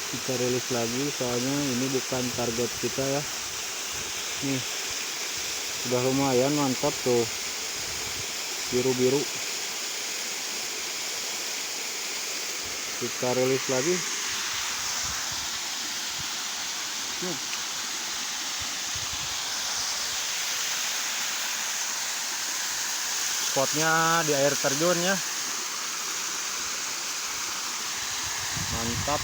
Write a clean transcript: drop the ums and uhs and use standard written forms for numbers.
Kita rilis lagi soalnya ini bukan target kita ya. Nih sudah lumayan mantap tuh, biru-biru. Kita rilis lagi. Spotnya di air terjun ya, mantap.